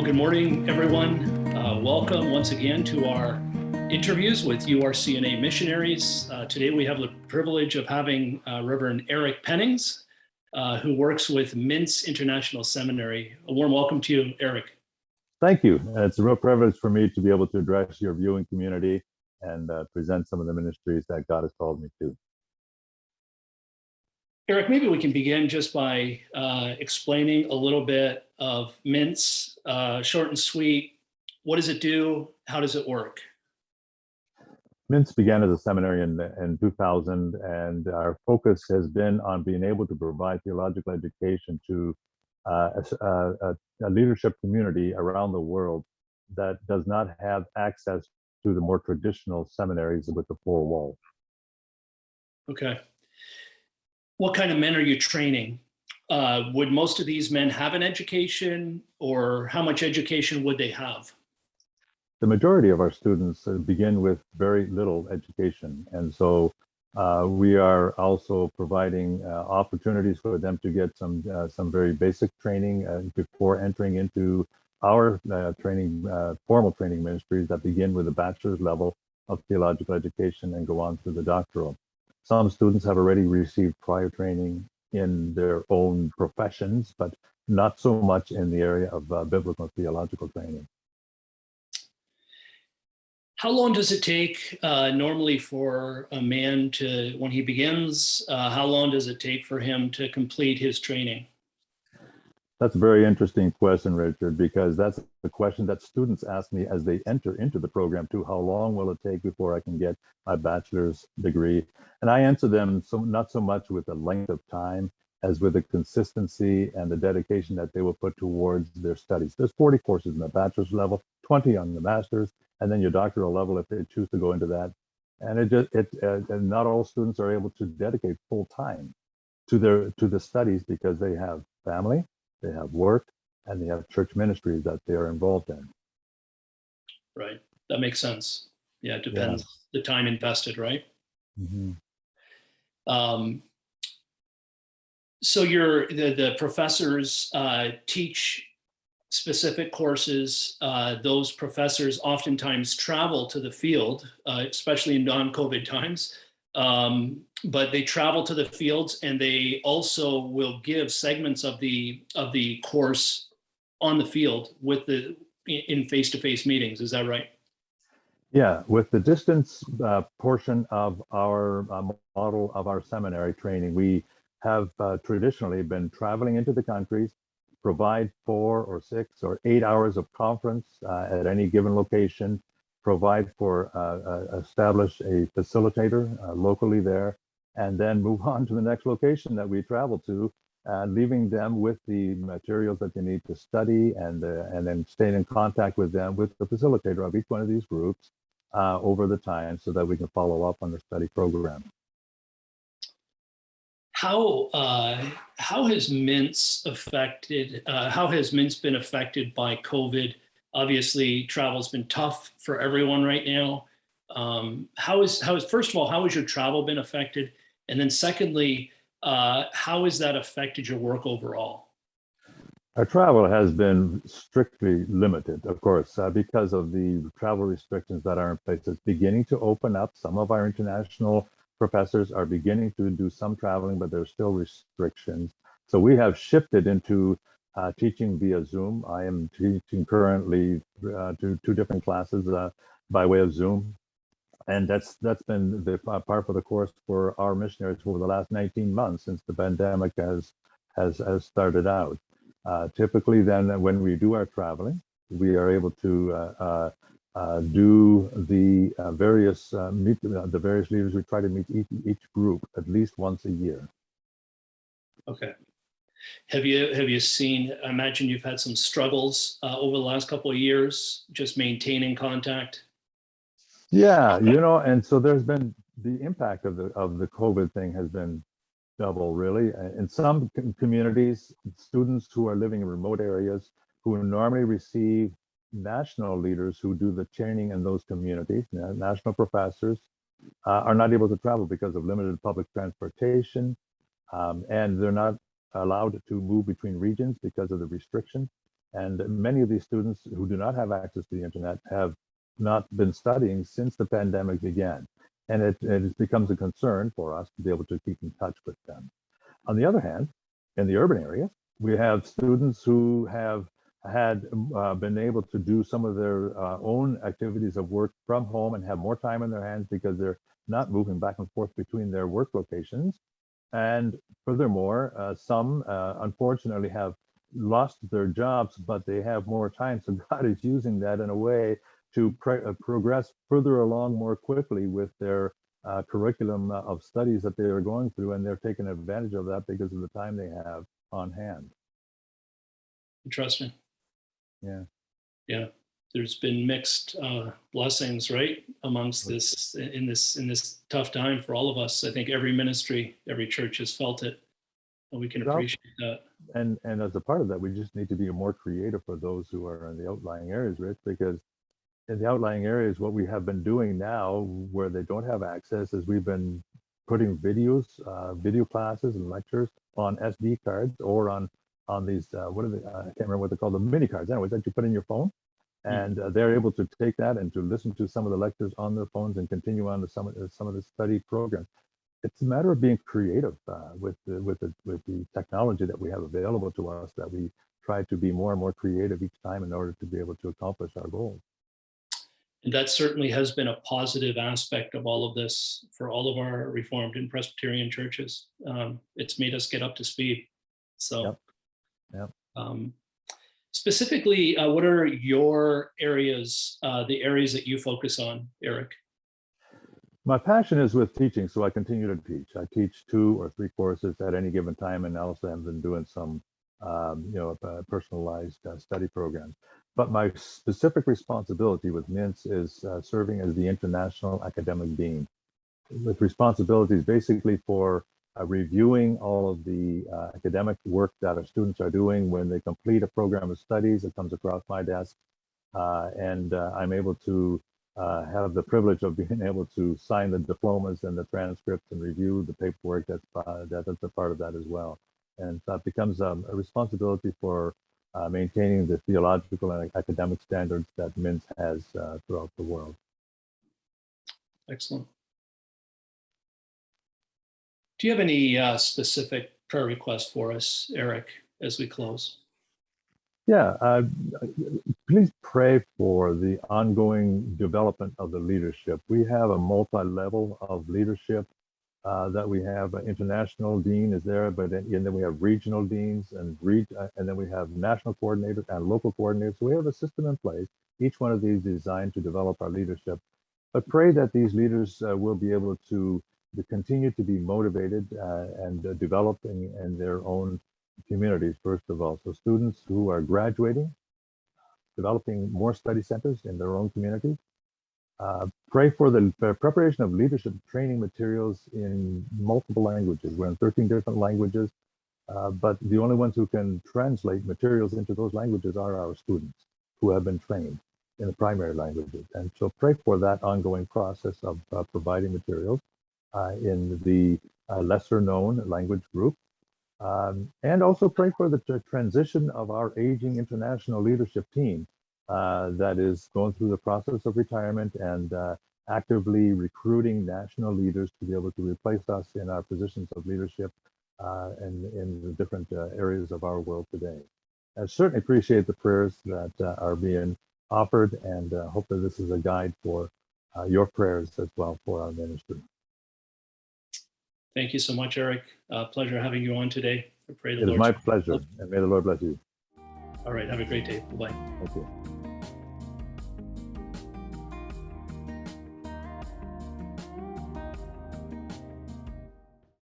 Good morning, everyone. Welcome once again to our interviews with URCNA missionaries. Today we have the privilege of having Reverend Eric Pennings, who works with MINTS International Seminary. A warm welcome to you, Eric. Thank you. It's a real privilege for me to be able to address your viewing community and present some of the ministries that God has called me to. Eric, maybe we can begin just by explaining a little bit of MINTS, short and sweet. What does it do? How does it work? MINTS began as a seminary in 2000, and our focus has been on being able to provide theological education to a leadership community around the world that does not have access to the more traditional seminaries with the four walls. Okay. What kind of men are you training? Would most of these men have an education, or how much education would they have? The majority of our students begin with very little education. And so we are also providing opportunities for them to get some very basic training before entering into our formal training ministries that begin with a bachelor's level of theological education and go on to the doctoral. Some students have already received prior training in their own professions, but not so much in the area of biblical theological training. How long does it take normally for a man to, when he begins, how long does it take for him to complete his training? That's a very interesting question, Richard, because that's the question that students ask me as they enter into the program too. How long will it take before I can get my bachelor's degree? And I answer them not so much with the length of time as with the consistency and the dedication that they will put towards their studies. There's 40 courses in the bachelor's level, 20 on the master's, and then your doctoral level if they choose to go into that. And and not all students are able to dedicate full time to the studies because they have family, they have work, and they have church ministries that they are involved in. Right, that makes sense. Yeah, it depends the time invested, right? Mm-hmm. So the professors teach specific courses. Those professors oftentimes travel to the field, especially in non-COVID times. But they travel to the fields, and they also will give segments of the course on the field in face-to-face meetings. Is that right? Yeah, with the distance portion of our model of our seminary training, we have traditionally been traveling into the countries, provide 4 or 6 or 8 hours of conference at any given location, provide for establish a facilitator locally there, and then move on to the next location that we travel to, leaving them with the materials that they need to study, and then staying in contact with them, with the facilitator of each one of these groups over the time, so that we can follow up on the study program. How has MINTS been affected by COVID? Obviously, travel's been tough for everyone right now. First of all, how has your travel been affected? And then secondly, how has that affected your work overall? Our travel has been strictly limited, of course, because of the travel restrictions that are in place. It's beginning to open up. Some of our international professors are beginning to do some traveling, but there's still restrictions. So we have shifted into teaching via Zoom. I am teaching currently to 2 different classes by way of Zoom. And that's been the part of the course for our missionaries over the last 19 months since the pandemic has started out. Typically then, when we do our traveling, we are able to do the various leaders. We try to meet each group at least once a year. Okay. Have you seen, I imagine you've had some struggles over the last couple of years, just maintaining contact? Yeah, and so there's been the impact of the COVID thing has been double, really. In some communities, students who are living in remote areas who normally receive national leaders who do the training in those communities, national professors, are not able to travel because of limited public transportation, and they're not allowed to move between regions because of the restrictions. And many of these students who do not have access to the internet have not been studying since the pandemic began. And it becomes a concern for us to be able to keep in touch with them. On the other hand, in the urban areas, we have students who have been able to do some of their own activities of work from home and have more time in their hands because they're not moving back and forth between their work locations. And furthermore, some unfortunately have lost their jobs, but they have more time. So God is using that in a way to progress further along more quickly with their curriculum of studies that they are going through, and they're taking advantage of that because of the time they have on hand. Interesting. Yeah. Yeah. There's been mixed blessings, right, amongst this in this tough time for all of us. I think every ministry, every church has felt it, and we can appreciate that. And as a part of that, we just need to be more creative for those who are in the outlying areas, Rich, because in the outlying areas, what we have been doing now, where they don't have access, is we've been putting videos, video classes and lectures on SD cards or on these what are they? I can't remember what they're called, the mini cards. Anyways, that you put in your phone, and they're able to take that and to listen to some of the lectures on their phones and continue on to some of the study programs. It's a matter of being creative with the technology that we have available to us, that we try to be more and more creative each time in order to be able to accomplish our goals. And that certainly has been a positive aspect of all of this for all of our Reformed and Presbyterian churches. It's made us get up to speed. So, Yep. Specifically, what are your areas, the areas that you focus on, Eric? My passion is with teaching, so I continue to teach. I teach 2 or 3 courses at any given time, and also have been doing some, personalized study programs. But my specific responsibility with MINTS is serving as the International Academic Dean, with responsibilities basically for reviewing all of the academic work that our students are doing. When they complete a program of studies, it comes across my desk, and I'm able to have the privilege of being able to sign the diplomas and the transcripts and review the paperwork that's a part of that as well. And that becomes a responsibility for maintaining the theological and academic standards that MINTS has throughout the world. Excellent. Do you have any specific prayer requests for us, Eric, as we close? Yeah, please pray for the ongoing development of the leadership. We have a multi-level of leadership that we have. An international dean is there, but then we have regional deans and then we have national coordinators and local coordinators. So we have a system in place, each one of these designed to develop our leadership. But pray that these leaders will be able to continue to be motivated and developing in their own communities, first of all. So students who are graduating, developing more study centers in their own communities. Pray for the preparation of leadership training materials in multiple languages. We're in 13 different languages, but the only ones who can translate materials into those languages are our students who have been trained in the primary languages. And so pray for that ongoing process of providing materials in the lesser known language group. And also pray for the transition of our aging international leadership team that is going through the process of retirement and actively recruiting national leaders to be able to replace us in our positions of leadership and in the different areas of our world today. I certainly appreciate the prayers that are being offered, and hope that this is a guide for your prayers as well for our ministry. Thank you so much, Eric. Pleasure having you on today. I pray the It is Lord's my pleasure, and may the Lord bless you. All right, have a great day. Bye-bye. Thank you.